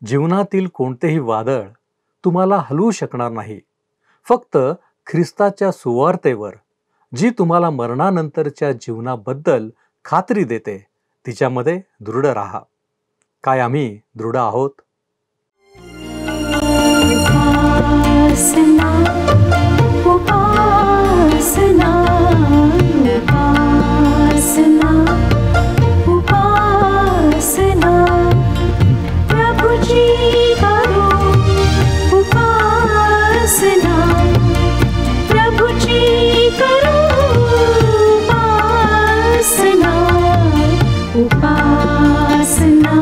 जीवनातील कोणतेही वादळ तुम्हाला हलवू शकणार नाही. फक्त ख्रिस्ताच्या सुवार्तेवर, जी तुम्हाला मरणानंतरच्या जीवनाबद्दल खात्री देते, तिच्यामध्ये दृढ राहा. काय आम्ही दृढ आहोत? उपासना उपासना उपासना उपासना प्रभुची करो उपासना प्रभुची करो उपासना उपासना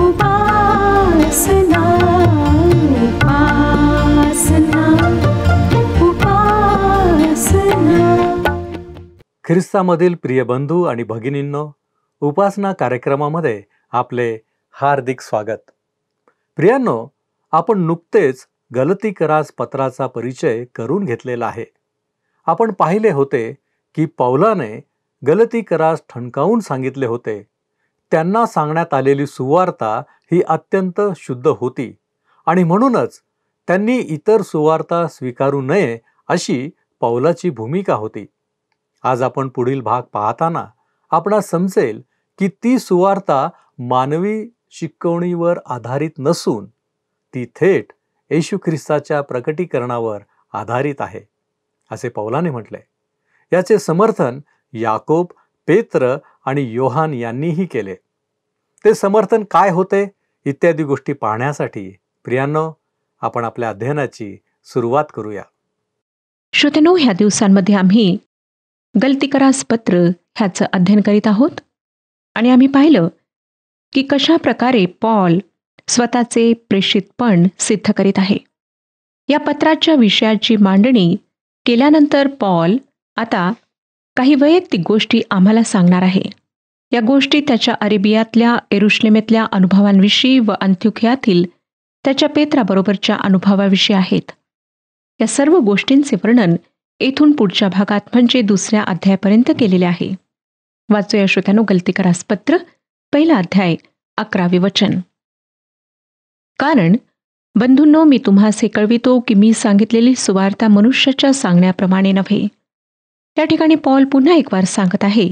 उपासना ख्रिस्तामधील प्रिय बंधू आणि भगिनींनो, उपासना कार्यक्रमामध्ये आपले हार्दिक स्वागत. प्रियांनो, आपण नुकतेच गलतीकरास पत्राचा परिचय करून घेतलेला आहे. आपण पाहिले होते की पौलाने गलतीकरास ठणकावून सांगितले होते, त्यांना सांगण्यात आलेली सुवार्ता ही अत्यंत शुद्ध होती आणि म्हणूनच त्यांनी इतर सुवार्ता स्वीकारू नये अशी पौलाची भूमिका होती. आज आपण पुढील भाग पाहताना आपणास समजेल की ती सुवार्ता मानवी शिकवणीवर आधारित नसून ती थेट येशू ख्रिस्ताच्या प्रकटीकरणावर आधारित आहे, असे पौलाने म्हटले. याचे समर्थन याकोब, पेत्र आणि योहान यांनीही केले. ते समर्थन काय होते इत्यादी गोष्टी पाहण्यासाठी प्रियांनो, आपण आपल्या अध्ययनाची सुरुवात करूया. श्रोत्यांनो, ह्या दिवसांमध्ये आम्ही गलतीकरास पत्र ह्याचं अध्ययन करीत आहोत आणि आम्ही पाहिलं की कशा प्रकारे पॉल स्वतःचे प्रेषितपण सिद्ध करीत आहे. या पत्राच्या विषयाची मांडणी केल्यानंतर पॉल आता काही वैयक्तिक गोष्टी आम्हाला सांगणार आहे. या गोष्टी त्याच्या अरेबियातल्या, येरुशलेमेतल्या अनुभवांविषयी व अंत्योखियातील त्याच्या पेत्राबरोबरच्या अनुभवाविषयी आहेत. या सर्व गोष्टींचे वर्णन येथून पुढच्या भागात म्हणजे 2ऱ्या अध्यायापर्यंत केलेले आहे. वाचूया श्रोत्यांनो, गलतीकरास पत्र 1 अध्याय 11 वचन. कारण बंधूंनो, मी तुम्हास हे कळवितो की मी सांगितलेली सुवार्ता मनुष्याच्या सांगण्याप्रमाणे नव्हे. या ठिकाणी पॉल पुन्हा एक वार सांगत आहे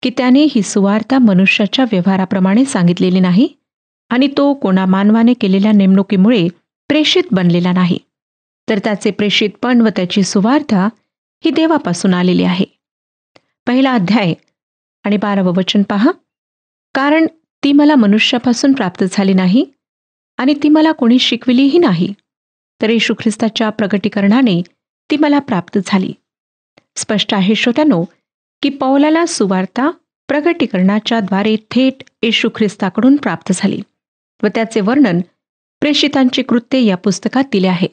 की त्याने ही सुवार्ता मनुष्याच्या व्यवहाराप्रमाणे सांगितलेली नाही आणि तो कोणा मानवाने केलेल्या नेमणुकीमुळे प्रेषित बनलेला नाही, तर त्याचे प्रेषितपण व त्याची सुवार्ता ही देवापासून आलेली आहे. 1 अध्याय आणि 12 वचन पहा. कारण ती मला मनुष्यापासून प्राप्त झाली नाही आणि ती मला कोणी शिकविलीही नाही, तर येशू ख्रिस्ताच्या प्रगटीकरणाने ती मला प्राप्त झाली. स्पष्ट आहे श्रोत्यांनो की पौलाला सुवार्ता प्रगटीकरणाच्या द्वारे थेट येशू ख्रिस्ताकडून प्राप्त झाली व त्याचे वर्णन प्रेषितांची कृत्ये या पुस्तकात दिले आहे.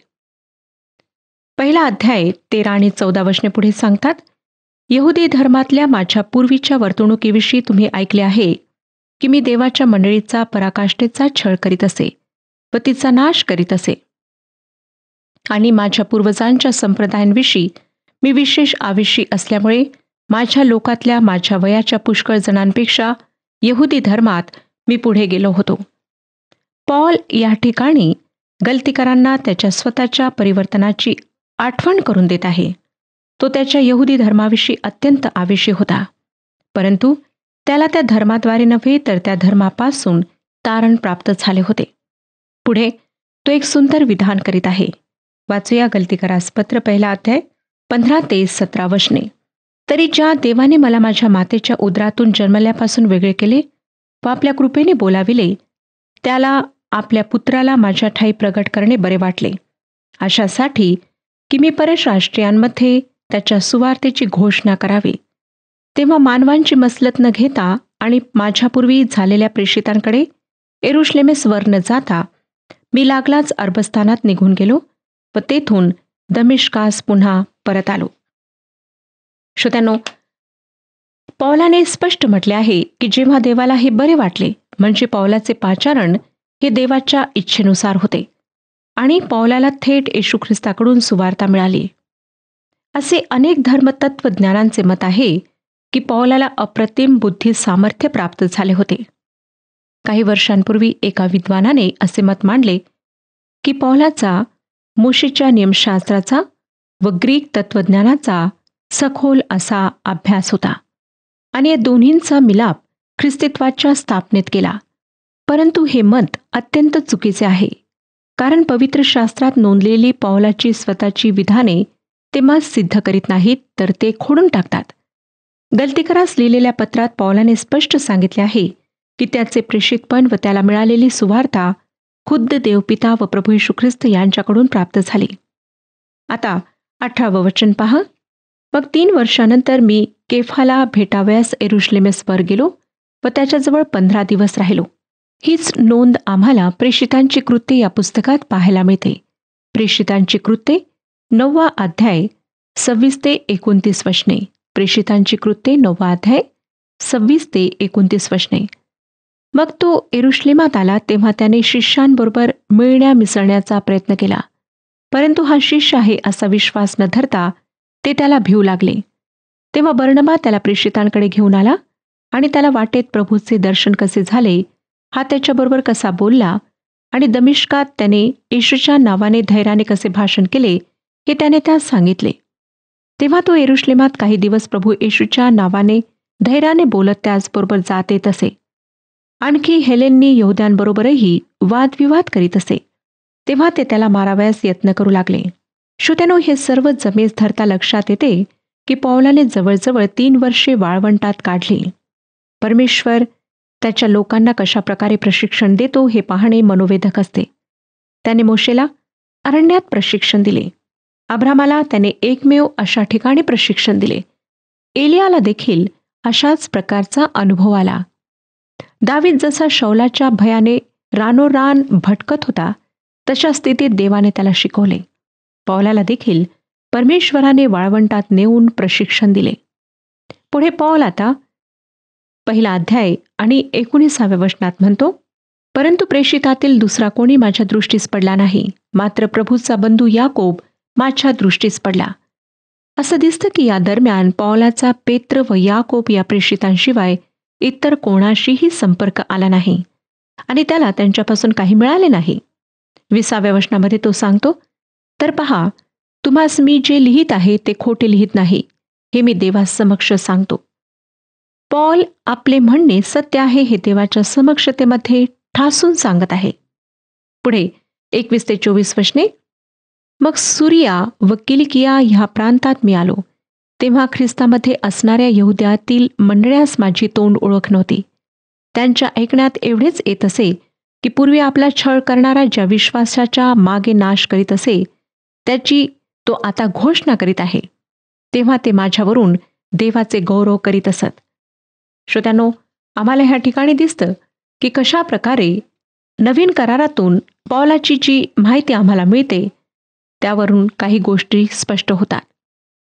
1 अध्याय 13 आणि 14 वचने पुढे सांगतात. यहुदी धर्मातल्या माझ्या पूर्वीच्या वर्तणुकीविषयी तुम्ही ऐकले आहे की मी देवाच्या मंडळीचा पराकाष्ठेचा छळ करीत असे व तिचा नाश करीत असे, आणि माझ्या पूर्वजांच्या संप्रदायांविषयी मी विशेष आवेशी असल्यामुळे माझ्या लोकातल्या माझ्या वयाच्या पुष्कळ जणांपेक्षा यहुदी धर्मात मी पुढे गेलो होतो. पॉल या ठिकाणी गलतीकरांना त्याच्या स्वतःच्या परिवर्तनाची आठवण करून देत आहे. तो त्याच्या यहुदी धर्माविषयी अत्यंत आवेशी होता, परंतु त्याला त्या धर्माद्वारे नव्हे तर त्या धर्मापासून तारण प्राप्त झाले होते. पुढे तो एक सुंदर विधान करीत आहे. वाचूया गलतीकरास पत्र 1 अध्याय 15 ते 17 वचने. तरी ज्या देवाने मला माझ्या मातेच्या उदरातून जन्मल्यापासून वेगळे केले व आपल्या कृपेने बोलाविले, त्याला आपल्या पुत्राला माझ्या ठाई प्रगट करणे बरे वाटले, अशासाठी की मी परराष्ट्रीयांमध्ये त्याच्या सुवार्तेची घोषणा करावी. तेव्हा मानवांची मसलत न घेता आणि माझ्यापूर्वी झालेल्या प्रेषितांकडे येरुशलेमेस वर न जाता मी लागलाच अरबस्थानात निघून गेलो व तेथून दमिश्कास पुन्हा परत आलो. श्रोत्यांनो, पौलाने स्पष्ट म्हटले आहे की जेव्हा देवाला हे बरे वाटले, म्हणजे पौलाचे पाचारण हे देवाच्या इच्छेनुसार होते आणि पौलाला थेट येशू ख्रिस्ताकडून सुवार्ता मिळाली. असे अनेक धर्मतत्वज्ञानांचे मत आहे की पौलाला अप्रतिम बुद्धी सामर्थ्य प्राप्त झाले होते. काही वर्षांपूर्वी एका विद्वानाने असे मत मांडले की पौलाचा मोशेच्या नियमशास्त्राचा व ग्रीक तत्वज्ञानाचा सखोल असा अभ्यास होता आणि या दोन्हींचा मिलाप ख्रिस्तीत्वाच्या स्थापनेत केला. परंतु हे मत अत्यंत चुकीचे आहे, कारण पवित्र शास्त्रात नोंदलेली पौलाची स्वतःची विधाने ते मत सिद्ध करीत नाहीत, तर ते खोडून टाकतात. गलतीकरास लिहिलेल्या पत्रात पौलाने स्पष्ट सांगितले आहे की त्याचे प्रेषितपण व त्याला मिळालेली सुवार्ता खुद्द देवपिता व प्रभू येशू ख्रिस्त यांच्याकडून प्राप्त झाली. आता 18वं वचन पहा. मग 3 वर्षानंतर मी केफाला भेटावयास यरुशलेमेसवर गेलो व त्याच्याजवळ 15 दिवस राहिलो. हीच नोंद आम्हाला प्रेषितांची कृत्ये या पुस्तकात पाहायला मिळते. प्रेषितांची कृत्ये 9वा अध्याय 26 ते 29 वचने. प्रेषितांची कृत्ये 9वा अध्याय 26 ते 29 वचने. मग तो यरुशलेमात आला तेव्हा त्याने शिष्यांबरोबर मिळण्या मिसळण्याचा प्रयत्न केला, परंतु हा शिष्य आहे असा विश्वास न धरता ते त्याला भिवू लागले. तेव्हा बर्नबा त्याला प्रेषितांकडे घेऊन आला आणि त्याला वाटेत प्रभूचे दर्शन कसे झाले, हा त्याच्याबरोबर कसा बोलला आणि दमिश्कात त्याने येशूच्या नावाने धैर्याने कसे भाषण केले हे त्याने त्यास सांगितले. तेव्हा तो यरुशलेमात काही दिवस प्रभू येशूच्या नावाने धैर्याने बोलत त्याचबरोबर जात येत असे. आणखी हेलेननी यहूद्यांबरोबरही वादविवाद करीत असे. तेव्हा ते त्याला मारावयास यत्न करू लागले. श्रोत्यानो, हे सर्व जमेस धरता लक्षात येते की पौलाने जवळजवळ 3 वर्षे वाळवंटात काढली. परमेश्वर त्याच्या लोकांना कशा प्रकारे प्रशिक्षण देतो हे पाहणे मनोवेधक असते. त्याने मोशेला अरण्यात प्रशिक्षण दिले. अब्रामाला त्याने एकमेव अशा ठिकाणी प्रशिक्षण दिले. एलियाला देखील अशाच प्रकारचा अनुभव आला. दावीद जसा शौलाच्या भयाने रानोरान भटकत होता, तशा स्थितीत देवाने त्याला शिकवले. पौलाला देखील परमेश्वराने वाळवंटात नेऊन प्रशिक्षण दिले. पुढे पौल आता 1 अध्याय आणि 19व्या वचनात म्हणतो, परंतु प्रेषितातील दुसरा कोणी माझ्या दृष्टीस पडला नाही, मात्र प्रभूचा बंधू याकोब माझ्या दृष्टीस पडला. असं दिसतं की या दरम्यान पौलाचा पेत्र व याकोब या प्रेषितांशिवाय इतर कोणाशीही संपर्क आला नाही आणि त्याला त्यांच्यापासून काही मिळाले नाही. 20व्या वचनामध्ये तो सांगतो, तर पहा, तुम्हास मी जे लिहित आहे ते खोटे लिहित नाही, हे मी देवास समक्ष सांगतो. पौल आपले म्हणणे सत्य आहे हे देवाच्या समक्षतेमध्ये ठासून सांगत आहे. पुढे 21 ते 24 वचने. मग सुरिया व किलिकिया ह्या प्रांतात मी आलो, तेव्हा ख्रिस्तामध्ये असणाऱ्या यहुद्यातील मंडळास माझी तोंड ओळख नव्हती. त्यांच्या ऐकण्यात एवढेच येत असे की पूर्वी आपला छळ करणारा ज्या विश्वासाच्या मागे नाश करीत असे, त्याची तो आता घोषणा करीत आहे. तेव्हा ते माझ्यावरून देवाचे गौरव करीत असत. श्रोत्यानो, आम्हाला ह्या ठिकाणी दिसतं की कशा प्रकारे नवीन करारातून पौलाची जी माहिती आम्हाला मिळते त्यावरून काही गोष्टी स्पष्ट होतात.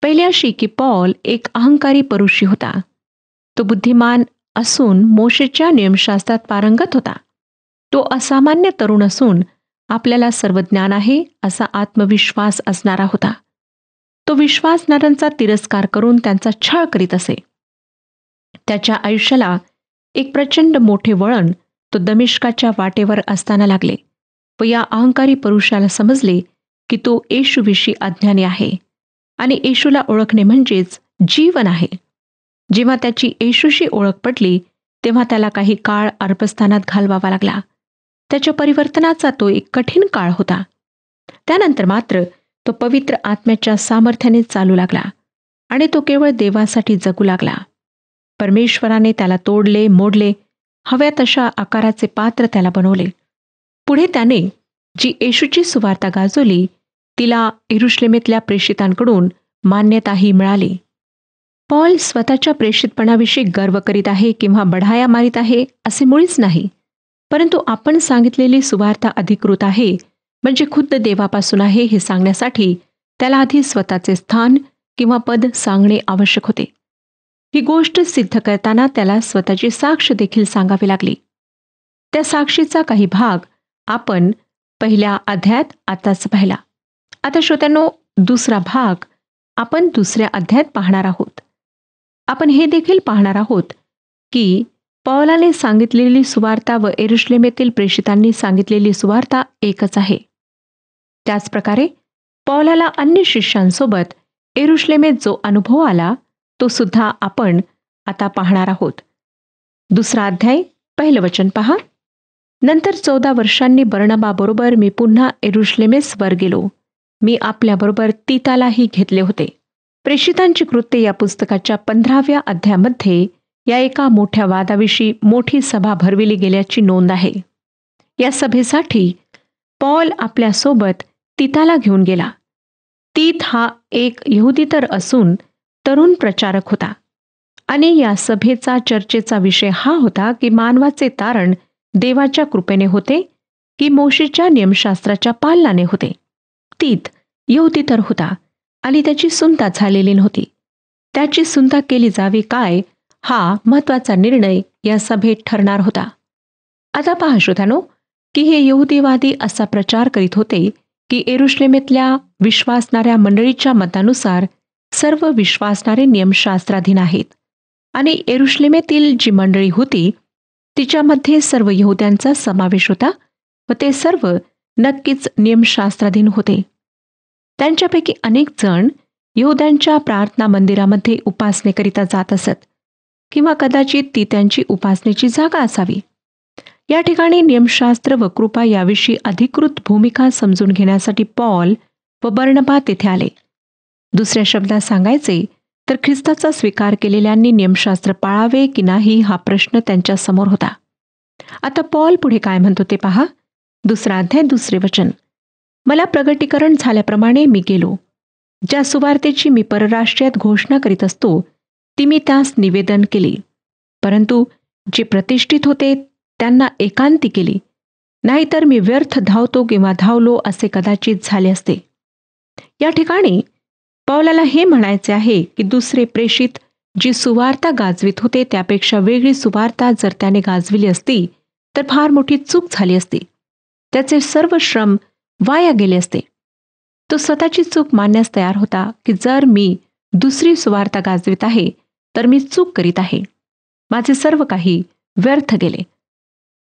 पहिली अशी की पौल एक अहंकारी परुषी होता. तो बुद्धिमान असून मोशेच्या नियमशास्त्रात पारंगत होता. तो असामान्य तरुण असून आपल्याला सर्व ज्ञान आहे असा आत्मविश्वास असणारा होता. तो विश्वासणाऱ्यांचा तिरस्कार करून त्यांचा छळ करीत असे. त्याच्या आयुष्याला एक प्रचंड मोठे वळण तो दमिश्काच्या वाटेवर असताना लागले व या अहंकारी पुरुषाला समजले की तो येशूविषयी अज्ञानी आहे आणि येशूला ओळखणे म्हणजेच जीवन आहे. जेव्हा त्याची येशूशी ओळख पटली तेव्हा त्याला काही काळ अरबस्थानात घालवावा लागला. त्याच्या परिवर्तनाचा तो एक कठीण काळ होता. त्यानंतर मात्र तो पवित्र आत्म्याच्या सामर्थ्याने चालू लागला आणि तो केवळ देवासाठी जगू लागला. परमेश्वराने त्याला तोडले, मोडले, हव्या तशा आकाराचे पात्र त्याला बनवले. पुढे त्याने जी येशूची सुवार्ता गाजवली तिला यरुशलेमेतल्या प्रेषितांकडून मान्यताही मिळाली. पौल स्वतःच्या प्रेषितपणाविषयी गर्व करीत आहे किंवा बढाया मारित आहे असे मुळीच नाही, परंतु आपण सांगितलेली सुवार्ता अधिकृत आहे म्हणजे खुद्द देवापासून आहे हे सांगण्यासाठी त्याला आधी स्वतःचे स्थान किंवा पद सांगणे आवश्यक होते. ही गोष्ट सिद्ध करताना त्याला स्वतःची साक्ष देखील सांगावी लागली. त्या साक्षीचा काही भाग आपण 1 अध्यायात आताच पाहिला. आता श्रोत्यांनो, दुसरा भाग आपण 2 अध्यायात पाहणार आहोत. आपण हे देखील पाहणार आहोत की पौलाने सांगितलेली सुवार्ता व यरुशलेमेतील प्रेषितांनी सांगितलेली सुवार्ता एकच आहे. त्याचप्रकारे पौलाला अन्य शिष्यांसोबत यरुशलेमेत जो अनुभव आला तो सुद्धा आपण आता पाहणार आहोत. 2 अध्याय 1 वचन पहा. नंतर 14 वर्षांनी बर्नबाबरोबर मी पुन्हा यरुशलेमेस वर गेलो. मी आपल्याबरोबर तीतालाही घेतले होते. प्रेषितांची कृत्ये या पुस्तकाच्या 15व्या अध्यायामध्ये या एका मोठ्या वादाविषयी मोठी सभा भरविली गेल्याची नोंद आहे. या सभेसाठी पौल आपल्यासोबत तीताला घेऊन गेला. तीत हा एक यहुदी तर असून तरुण प्रचारक होता आणि या सभेचा चर्चेचा विषय हा होता की मानवाचे तारण देवाच्या कृपेने होते की मोशेच्या नियमशास्त्राच्या पालनाने होते. तीत यहुदी तर होता आणि त्याची सुनता झालेली नव्हती. त्याची सुनता केली जावी काय हा महत्वाचा निर्णय या सभेत ठरणार होता. आता पहा श्रोत्यानो की हे यहुदीवादी असा प्रचार करीत होते की यरुशलेमेतल्या विश्वासणाऱ्या मंडळीच्या मतानुसार सर्व विश्वासणारे नियमशास्त्राधीन आहेत आणि यरुशलेमेतील जी मंडळी होती तिच्यामध्ये सर्व यहुद्यांचा समावेश होता व ते सर्व नक्कीच नियमशास्त्राधीन होते. त्यांच्यापैकी अनेक जण यहुद्यांच्या प्रार्थना मंदिरामध्ये उपासनेकरिता जात असत किंवा कदाचित ती त्यांची उपासनेची जागा असावी. या ठिकाणी नियमशास्त्र व कृपा याविषयी अधिकृत भूमिका समजून घेण्यासाठी पौल व बर्नबा तेथे आले. दुसऱ्या शब्दात सांगायचे तर ख्रिस्ताचा स्वीकार केलेल्यांनी नियमशास्त्र पाळावे की नाही हा प्रश्न त्यांच्या समोर होता. आता पौल पुढे काय म्हणतो ते पहा. 2 अध्याय 2 वचन. मला प्रगटीकरण झाल्याप्रमाणे मी गेलो. ज्या सुवार्तेची मी परराष्ट्रात घोषणा करीत असतो ती मी त्यास निवेदन केली, परंतु जे प्रतिष्ठित होते त्यांना एकांती केली, नाहीतर मी व्यर्थ धावतो किंवा धावलो असे कदाचित झाले असते. या ठिकाणी पौलाला हे म्हणायचे आहे की दुसरे प्रेषित जी सुवार्ता गाजवित होते त्यापेक्षा वेगळी सुवार्ता जर त्याने गाजविली असती तर फार मोठी चूक झाली असती. त्याचे सर्व श्रम वाया गेले असते. तो स्वतःची चूक मानण्यास तयार होता की जर मी दुसरी सुवार्ता गाजवित आहे तर मी चूक करीत आहे. माझे सर्व काही व्यर्थ गेले.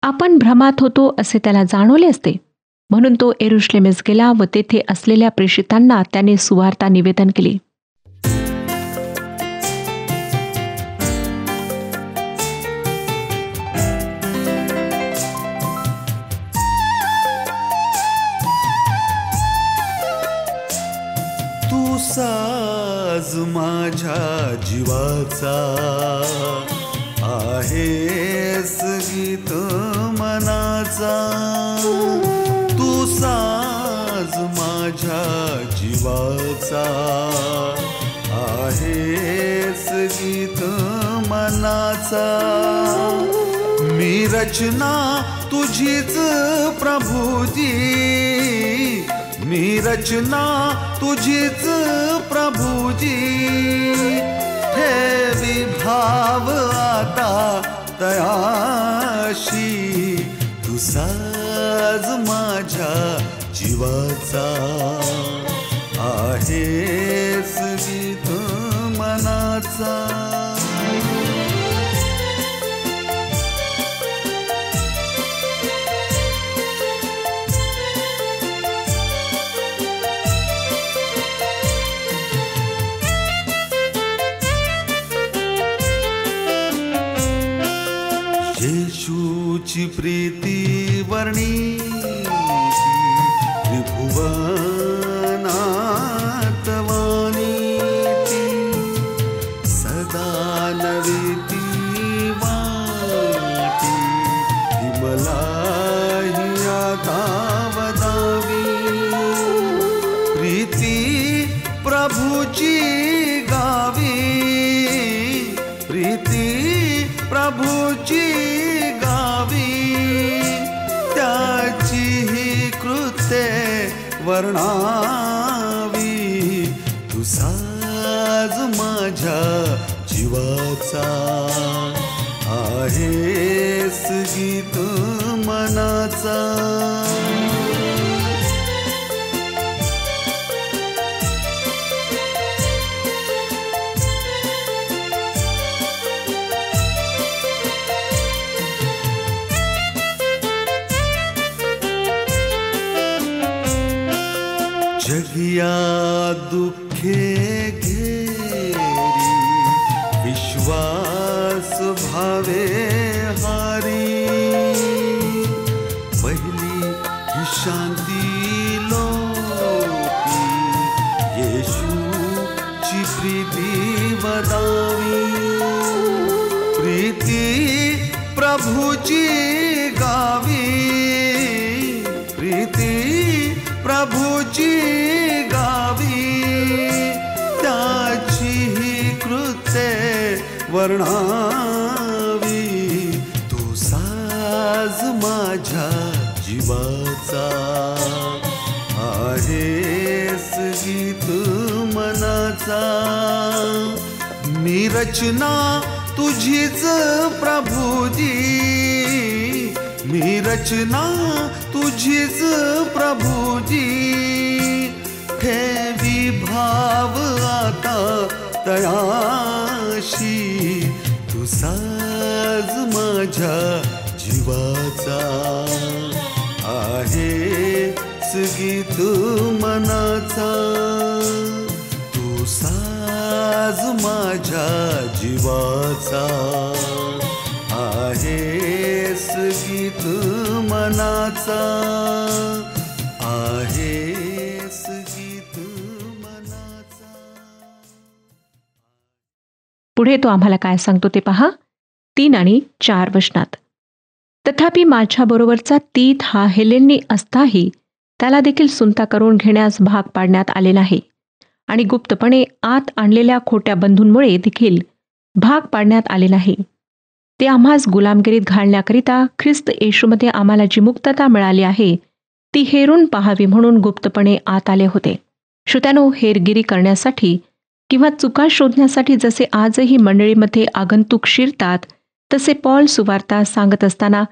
आपण भ्रमात होतो असे त्याला जाणवले असते, म्हणून तो यरुशलेमेस गेला व तेथे असलेल्या प्रेषितांना त्याने सुवार्ता निवेदन केली. तू साज माझ्या जीवाचा आहेस गीत मनाचा. तू साज माझ्या जीवाचा आहेस गीत मनाचा. मी रचना तुझीच प्रभुजी, मी रचना तुझीच प्रभुजी. ठेवी भाव आता तयाशी. तू साज माझ्या जीवाचा आहेस गीत मनाचा. येशूची प्रीती वर्णी त्रिभुवनात वानीती. सदा नवीती वाटी ती मलाही आता वदावी. प्रीती प्रभूची गावी, प्रीती प्रभूची गावी. त्याची ही कृत्ये वर्णावी. तू साज माझ्या जीवाचा आहेस गीत मनाचा. जगिया दुःखे घेरी विश्वास भावे हारी पहिली ही शांती लोपी येशूची प्रीती वदावी प्रीती प्रभूची गावी प्रीती प्रभूची गावी त्याची ही कृत्ये वर्णावी तू साज माझ्या जीवाचा आहेस गीत मनाचा मी रचना तुझीच प्रभुजी मी रचना तुझीच प्रभुजी ठेवी भाव आता तयाशी तू साज माझ्या जीवाचा आहे गीत मनाचा तू साज माझ्या जीवाचा आहेस गीत मनाचा आहेस गीत मनाचा. पुढे तो आम्हाला काय सांगतो ते पहा 3 आणि 4 वचनात. तथापि माझ्याबरोबरचा तीत हा हेलेनी असताही त्याला देखील सुनता करून घेण्यास भाग पाडण्यात आले नाही आणि गुप्तपणे आत आणलेल्या खोट्या बंधूंमुळे देखील भाग पाडण्यात आले नाही. ते आम्हास गुलामगिरीत घालण्याकरिता ख्रिस्त येशूमध्ये आम्हाला जी मुक्तता मिळाली आहे ती हेरून पाहावी म्हणून गुप्तपणे आत आले होते. श्रोत्यानो, हेरगिरी करण्यासाठी किंवा चुका शोधण्यासाठी जसे आजही मंडळीमध्ये आगंतुक शिरतात तसे पॉल सुवार्ता सांगत असताना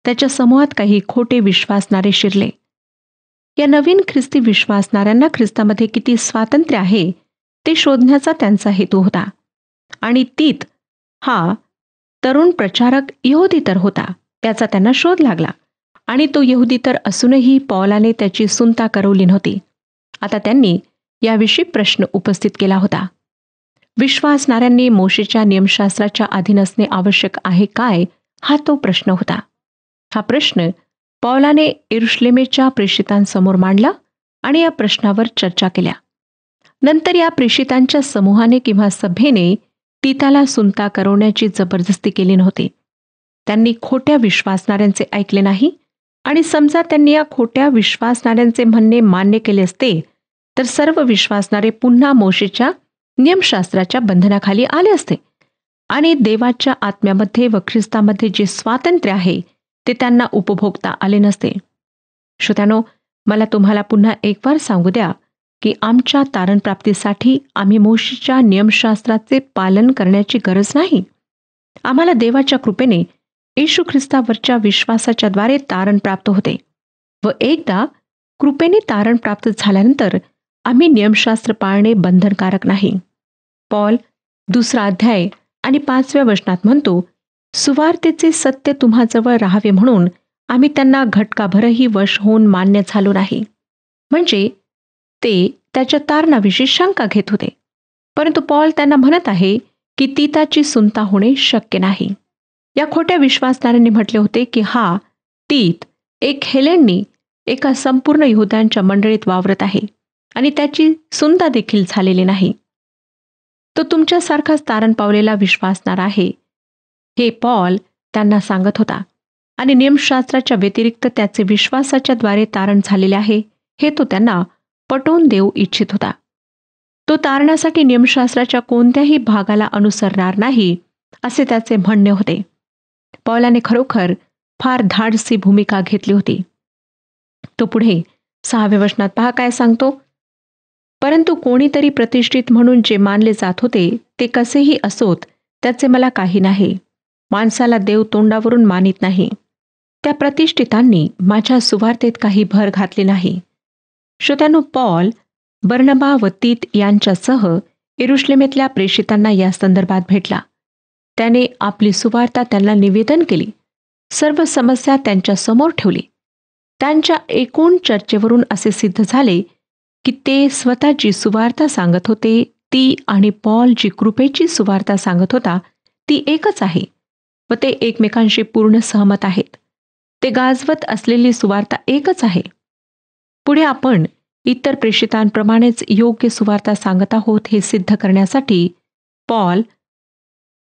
त्याच्या समूहात काही खोटे विश्वासणारे शिरले. या नवीन ख्रिस्ती विश्वासणाऱ्यांना ख्रिस्तामध्ये किती स्वातंत्र्य आहे ते शोधण्याचा त्यांचा हेतू होता. आणि तीत हा तरुण प्रचारक यहुदी तर होता, त्याचा त्यांना शोध लागला आणि तो यहुदी तर असूनही पौलाने त्याची सुनता करवली नव्हती. आता त्यांनी याविषयी प्रश्न उपस्थित केला होता. विश्वासणाऱ्यांनी मोशेच्या नियमशास्त्राच्या अधीन असणे आवश्यक आहे काय, हा तो प्रश्न होता. हा प्रश्न पौलाने यरुशलेमेच्या प्रेषितांसमोर मांडला आणि या प्रश्नावर चर्चा केल्या. नंतर या प्रेषितांच्या समूहाने किंवा सभेने तीताला सुनता करवण्याची जबरदस्ती केली नव्हती. त्यांनी खोट्या विश्वासणाऱ्यांचे ऐकले नाही आणि समजा त्यांनी या खोट्या विश्वासणाऱ्यांचे म्हणणे मान्य केले असते तर सर्व विश्वासणारे पुन्हा मोशेच्या नियमशास्त्राच्या बंधनाखाली आले असते आणि देवाच्या आत्म्यामध्ये व ख्रिस्तामध्ये जे स्वातंत्र्य आहे ते त्यांना उपभोगता आले नसते. श्रोत्यानो, मला तुम्हाला पुन्हा एक वार सांगू द्या की आमच्या तारणप्राप्तीसाठी आम्ही मोशेच्या नियमशास्त्राचे पालन करण्याची गरज नाही. आम्हाला देवाच्या कृपेने येशू ख्रिस्तावरच्या विश्वासाच्या द्वारे तारण प्राप्त होते व एकदा कृपेने तारण प्राप्त झाल्यानंतर आम्ही नियमशास्त्र पाळणे बंधनकारक नाही. पॉल 2 अध्याय आणि 5व्या वचनात म्हणतो, सुवार्तेचे सत्य तुम्हाजवळ राहावे म्हणून आम्ही त्यांना घटकाभरही वश होऊन मान्य झालो नाही. म्हणजे ते त्याच्या तारणाविषयी शंका घेत होते, परंतु पॉल त्यांना म्हणत आहे की तीताची सुनता होणे शक्य नाही. या खोट्या विश्वासणाऱ्यांनी म्हटले होते की हा तीत एक हेलेनी एका संपूर्ण यहुद्यांच्या मंडळीत वावरत आहे आणि त्याची सुनता देखील झालेली नाही. तो तुमच्यासारखाच तारण पावलेला विश्वासणार आहे हे पॉल त्यांना सांगत होता आणि नियमशास्त्राच्या व्यतिरिक्त त्याचे विश्वासाच्या द्वारे तारण झालेले आहे हे तो त्यांना पटवून देऊ इच्छित होता. तो तारणासाठी नियमशास्त्राच्या कोणत्याही भागाला अनुसरणार नाही असे त्याचे म्हणणे होते. पौलाने खरोखर फार धाडसी भूमिका घेतली होती. तो पुढे 6व्या वचनात पहा काय सांगतो. परंतु कोणीतरी प्रतिष्ठित म्हणून जे मानले जात होते ते कसेही असोत त्याचे मला काही नाही. माणसाला देव तोंडावरून मानित नाही. त्या प्रतिष्ठितांनी माझ्या सुवार्तेत काही भर घातली नाही. श्रोत्यानो, पॉल बर्नबा व तीत यांच्यासह यरुशलेमेतल्या प्रेषितांना या संदर्भात भेटला. त्याने आपली सुवार्ता त्यांना निवेदन केली. सर्व समस्या त्यांच्या समोर ठेवली. त्यांच्या एकूण चर्चेवरून असे सिद्ध झाले की ते स्वतःची सुवार्ता सांगत होते ती आणि पॉल जी कृपेची सुवार्ता सांगत होता ती एकच आहे व ते एकमेकांशी पूर्ण सहमत आहेत. ते गाजवत असलेली सुवार्ता एकच आहे. पुढे आपण इतर प्रेषितांप्रमाणेच योग्य सुवार्ता सांगत आहोत हे सिद्ध करण्यासाठी पॉल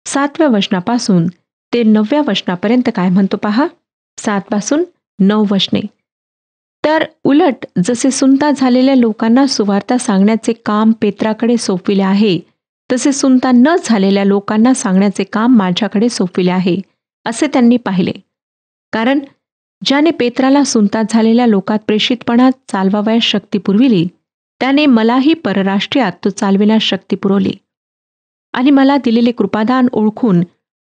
7व्या वचनापासून ते 9व्या वचनापर्यंत काय म्हणतो पहा. 7 पासून 9 वचने. तर उलट जसे सुनता झालेल्या लोकांना सुवार्ता सांगण्याचे काम पेत्राकडे सोपविले आहे, तसे सुनता न झालेल्या लोकांना सांगण्याचे काम माझ्याकडे सोपविले आहे, असे त्यांनी पाहिले. कारण ज्याने पेत्राला सुनतात झालेल्या लोकात प्रेषितपणात चालवावयास शक्ती पुरविली, त्याने मलाही परराष्ट्रीयात तो चालविण्यास शक्ती पुरवली. आणि मला दिलेले कृपादान ओळखून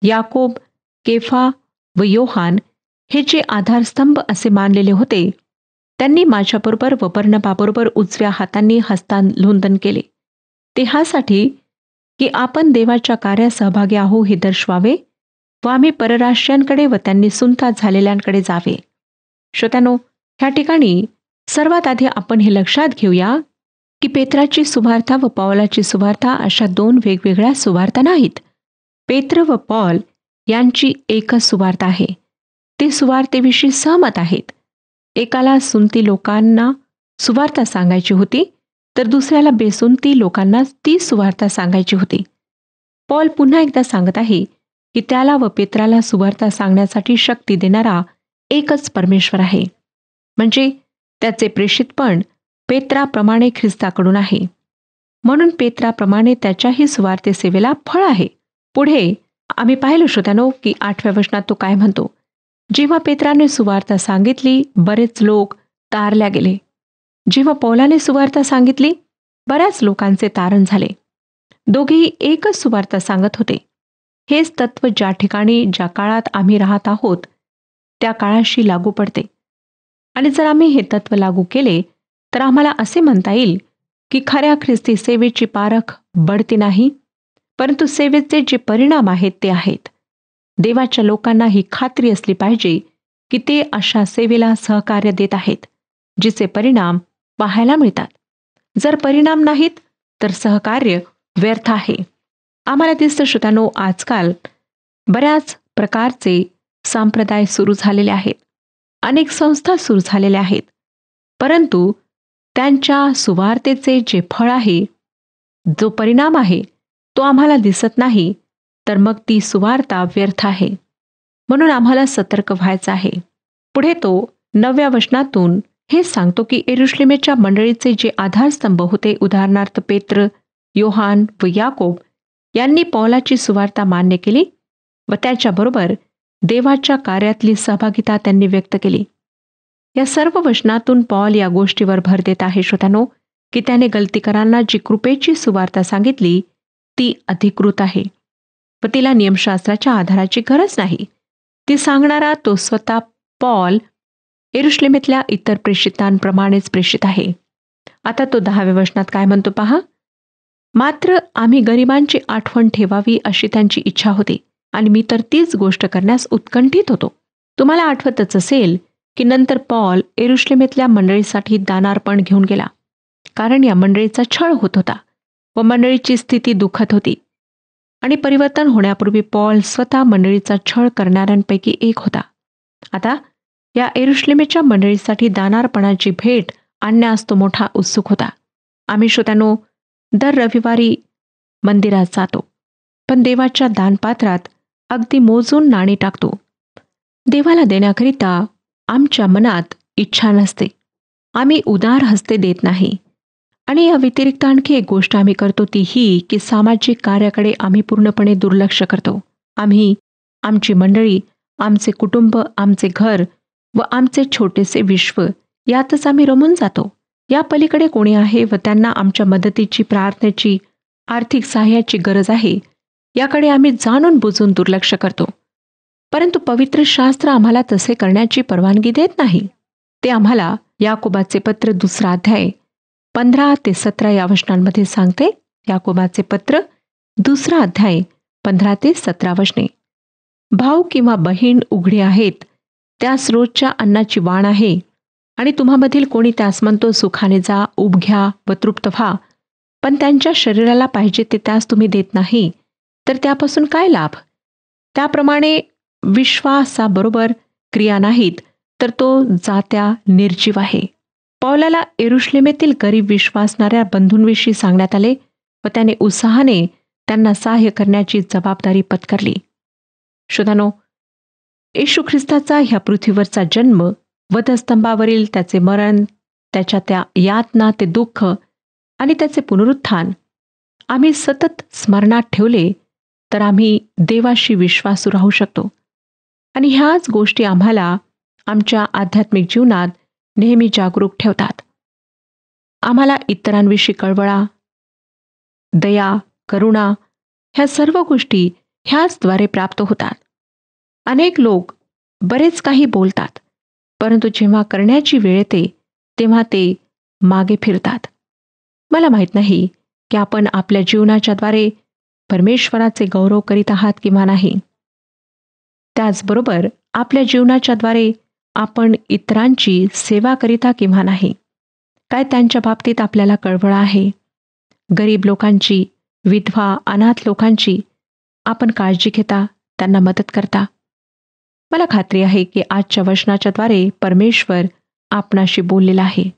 याकोब, केफा व योहान हे जे आधारस्तंभ असे मानलेले होते, त्यांनी माझ्याबरोबर व बर्नबाबरोबर उजव्या हातांनी हस्तांदोलन केले. ते ह्यासाठी की आपण देवाच्या कार्यात सहभागी आहो हे दर्शवावे व आम्ही परराष्ट्रीयांकडे व त्यांनी सुनतात झालेल्यांकडे जावे. श्रोत्यानो, ह्या ठिकाणी सर्वात आधी आपण हे लक्षात घेऊया की पेत्राची सुवार्ता व पौलाची सुवार्ता अशा 2 वेगवेगळ्या सुवार्ता नाहीत. पेत्र व पौल यांची एकच सुवार्ता आहे. ते सुवार्तेविषयी सहमत आहेत. एकाला सुनती लोकांना सुवार्ता सांगायची होती, तर दुसऱ्याला बेसुनती लोकांना ती सुवार्ता सांगायची होती. पौल पुन्हा एकदा सांगत आहे की त्याला व पेत्राला सुवार्ता सांगण्यासाठी शक्ती देणारा एकच परमेश्वर आहे. म्हणजे त्याचे प्रेषितपण पेत्राप्रमाणे ख्रिस्ताकडून आहे. म्हणून पेत्राप्रमाणे त्याच्याही सुवार्ते सेवेला फळ आहे. पुढे आम्ही पाहिलं श्रोत्यानो की 8व्या वचनात तो काय म्हणतो. जेव्हा पेत्राने सुवार्ता सांगितली, बरेच लोक तारल्या गेले. जेव्हा पौलाने सुवार्ता सांगितली, बऱ्याच लोकांचे तारण झाले. दोघेही एकच सुवार्ता सांगत होते. हेच तत्व ज्या ठिकाणी ज्या काळात आम्ही राहत आहोत त्या काळाशी लागू पडते. आणि जर आम्ही हे तत्व लागू केले तर आम्हाला असे म्हणता येईल की खऱ्या ख्रिस्ती सेवेची पारख बढती नाही, परंतु सेवेचे जे परिणाम आहेत ते आहेत. देवाच्या लोकांना ही खात्री असली पाहिजे की ते अशा सेवेला सहकार्य देत आहेत जिचे परिणाम पाहायला मिळतात. जर परिणाम नाहीत तर सहकार्य व्यर्थ आहे. आम्हाला दिसतं श्रोत्यानो, आजकाल बऱ्याच प्रकारचे संप्रदाय सुरू झालेले आहेत, अनेक संस्था सुरू झालेल्या आहेत, परंतु त्यांच्या सुवार्तेचे जे फळ आहे, जो परिणाम आहे, तो आम्हाला दिसत नाही, तर मग ती सुवार्ता व्यर्थ आहे. म्हणून आम्हाला सतर्क व्हायचं आहे. पुढे तो 9व्या वचनातून हे सांगतो की यरुशलेमेच्या मंडळीचे जे आधारस्तंभ होते, उदाहरणार्थ पेत्र, योहान व याकोब यांनी पौलाची सुवार्ता मान्य केली व त्याच्याबरोबर देवाच्या कार्यातली सहभागिता त्यांनी व्यक्त केली. या सर्व वचनातून पौल या गोष्टीवर भर देत आहे श्रोत्यानो की त्याने गलतीकरांना जी कृपेची सुवार्ता सांगितली ती अधिकृत आहे व तिला नियमशास्त्राच्या आधाराची गरज नाही. ती सांगणारा तो स्वतः पौल यरुशलेमेतल्या इतर प्रेषितांप्रमाणेच प्रेषित आहे. आता तो 10व्या वचनात काय म्हणतो पहा. मात्र आम्ही गरिबांची आठवण ठेवावी अशी त्यांची इच्छा होती आणि मी तर तीच गोष्ट करण्यास उत्कंठित होतो. तुम्हाला आठवतच असेल की नंतर पौल यरुशलेमेतल्या मंडळीसाठी दानार्पण घेऊन गेला, कारण या मंडळीचा छळ होत होता व मंडळीची स्थिती दुःखद होती. आणि परिवर्तन होण्यापूर्वी पौल स्वतः मंडळीचा छळ करणाऱ्यांपैकी एक होता. आता या यरुशलेमेच्या मंडळीसाठी दानार्पणाची भेट आणण्यास तो मोठा उत्सुक होता. आम्ही श्रोत्यानो दर रविवारी मंदिरात जातो, पण देवाच्या दानपात्रात अगदी मोजून नाणी टाकतो. देवाला देण्याकरिता आमच्या मनात इच्छा नसते. आम्ही उदार हस्ते देत नाही. आणि या व्यतिरिक्त आणखी एक गोष्ट आम्ही करतो ती ही की सामाजिक कार्याकडे आम्ही पूर्णपणे दुर्लक्ष करतो. आम्ही आमची मंडळी, आमचे कुटुंब, आमचे घर व आमचे छोटेसे विश्व यातच आम्ही रमून जातो. या पलीकडे कोणी आहे व त्यांना आमच्या मदतीची, प्रार्थनेची, आर्थिक सहाय्याची गरज आहे याकडे आम्ही जाणून बुजून दुर्लक्ष करतो. परंतु पवित्र शास्त्र आम्हाला तसे करण्याची परवानगी देत नाही. ते आम्हाला याकोबाचे पत्र 2 अध्याय 15 ते 17 या वचनांमध्ये सांगते. याकोबाचे पत्र 2 अध्याय 15 ते 17 वचने. भाऊ किंवा बहीण उघडी आहेत, त्यास रोजच्या अन्नाची वाण आहे. आणि तुम्हामधील कोणी त्यास म्हणतो, सुखाने जा, ऊब घ्या व तृप्त व्हा, पण त्यांच्या शरीराला पाहिजे ते त्यास तुम्ही देत नाही, तर त्यापासून काय लाभ? त्याप्रमाणे विश्वासाबरोबर क्रिया नाहीत, तर तो जात्या निर्जीव आहे. पौलाला यरुशलेमेतील गरीब विश्वासणाऱ्या बंधूंविषयी सांगण्यात आले व त्याने उत्साहाने त्यांना सहाय्य करण्याची जबाबदारी पत्करली. श्रोतांनो, येशू ख्रिस्ताचा ह्या पृथ्वीवरचा जन्म, वधस्तंभावरील त्याचे मरण, त्याच्या त्या यातना, ते दुःख आणि त्याचे पुनरुत्थान आम्ही सतत स्मरणात ठेवले तर आम्ही देवाशी विश्वासू राहू शकतो. आणि ह्याच गोष्टी आम्हाला आमच्या आध्यात्मिक जीवनात नेहमी जागरूक ठेवतात. आम्हाला इतरांविषयी कळवळा, दया, करुणा ह्या सर्व गोष्टी ह्याचद्वारे प्राप्त होतात. अनेक लोक बरेच काही बोलतात, परंतु जेव्हा करण्याची वेळ येते तेव्हा ते मागे फिरतात. मला माहीत नाही की आपण आपल्या जीवनाच्याद्वारे परमेश्वराचे गौरव करीत आहात किंवा नाही. त्याचबरोबर आपल्या जीवनाच्याद्वारे आपण इतरांची सेवा करीता किंवा नाही. काय त्यांच्या बाबतीत आपल्याला कळवळा आहे? गरीब लोकांची, विधवा, अनाथ लोकांची आपण काळजी घेता, त्यांना मदत करता. मला खात्री आहे की आजच्या वचनाच्याद्वारे परमेश्वर आपणाशी बोललेला आहे.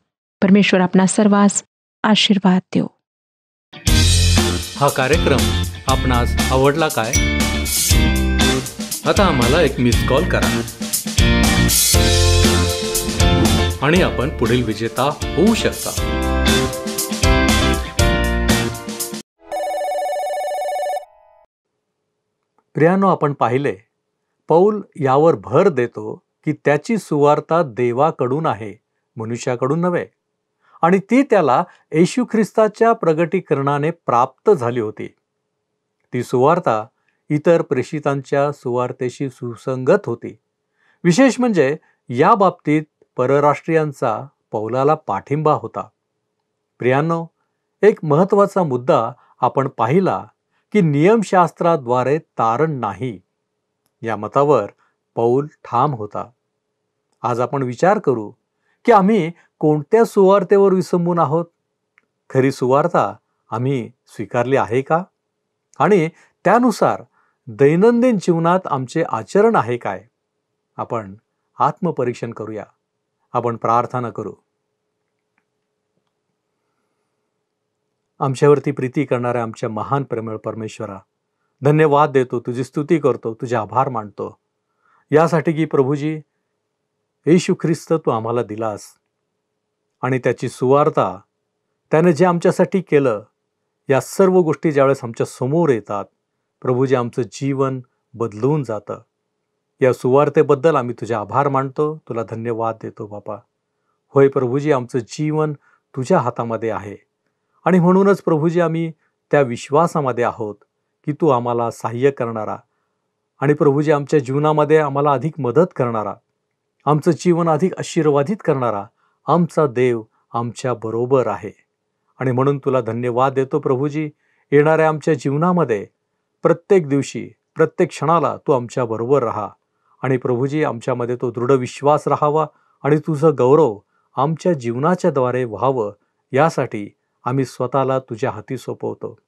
परमेश्वर आपणा सर्वांस आशीर्वाद देव. हा कार्यक्रम आपणास आवडला काय? आता आम्हाला एक मिस कॉल करा आणि आपण पुढील विजेता होऊ शकता. प्रियानो, आपण पाहिले पौल यावर भर देतो की त्याची सुवार्ता देवाकडून आहे, मनुष्याकडून नव्हे, आणि ती त्याला येशू ख्रिस्ताच्या प्रगटीकरणाने प्राप्त झाली होती. ती सुवार्ता इतर प्रेषितांच्या सुवार्तेशी सुसंगत होती. विशेष म्हणजे या बाबतीत परराष्ट्रीयांचा पौलाला पाठिंबा होता. प्रियांनो, एक महत्त्वाचा मुद्दा आपण पाहिला की नियमशास्त्राद्वारे तारण नाही, या मतावर पौल ठाम होता. आज आपण विचार करू की आम्ही कोणत्या सुवार्तेवर विसंबून आहोत? खरी सुवार्ता आम्ही स्वीकारली आहे का? आणि त्यानुसार दैनंदिन जीवनात आमचे आचरण आहे काय? आपण आत्मपरीक्षण करूया. आपण प्रार्थना करू. आमच्यावरती प्रीती करणाऱ्या आमच्या महान प्रेमळ परमेश्वरा, धन्यवाद देतो, तुझी स्तुती करतो, तुझे आभार मानतो यासाठी की प्रभूजी येशू ख्रिस्त तू आम्हाला दिलास आणि त्याची सुवार्ता, त्याने जे आमच्यासाठी केलं, या सर्व गोष्टी ज्यावेळेस आमच्या समोर येतात प्रभूजी, आमचं जीवन बदलून जातं. या सुवार्तेबद्दल आम्ही तुझे आभार मानतो, तुला धन्यवाद देतो बापा. होय प्रभूजी, आमचं जीवन तुझ्या हातामध्ये आहे आणि म्हणूनच प्रभूजी आम्ही त्या विश्वासामध्ये आहोत की तू आम्हाला सहाय्य करणारा आणि प्रभूजी आमच्या जीवनामध्ये आम्हाला अधिक मदत करणारा, आमचं जीवन अधिक आशीर्वादित करणारा आमचा देव आमच्या बरोबर आहे. आणि म्हणून तुला धन्यवाद देतो प्रभूजी. येणाऱ्या आमच्या जीवनामध्ये प्रत्येक दिवशी, प्रत्येक क्षणाला तू आमच्या बरोबर राहा आणि प्रभूजी आमच्यामध्ये तो दृढ विश्वास राहावा आणि तुझं गौरव आमच्या जीवनाच्या द्वारे व्हावं, यासाठी आम्ही स्वतःला तुझ्या हाती सोपवतो.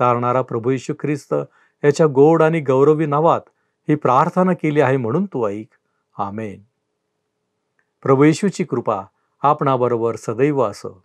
तारणारा प्रभू येशू ख्रिस्त याच्या गोड आणि गौरवी नावात ही प्रार्थना केली आहे, म्हणून तू ऐक. आमेन. प्रभू येशूची कृपा आपणाबरोबर सदैव असो.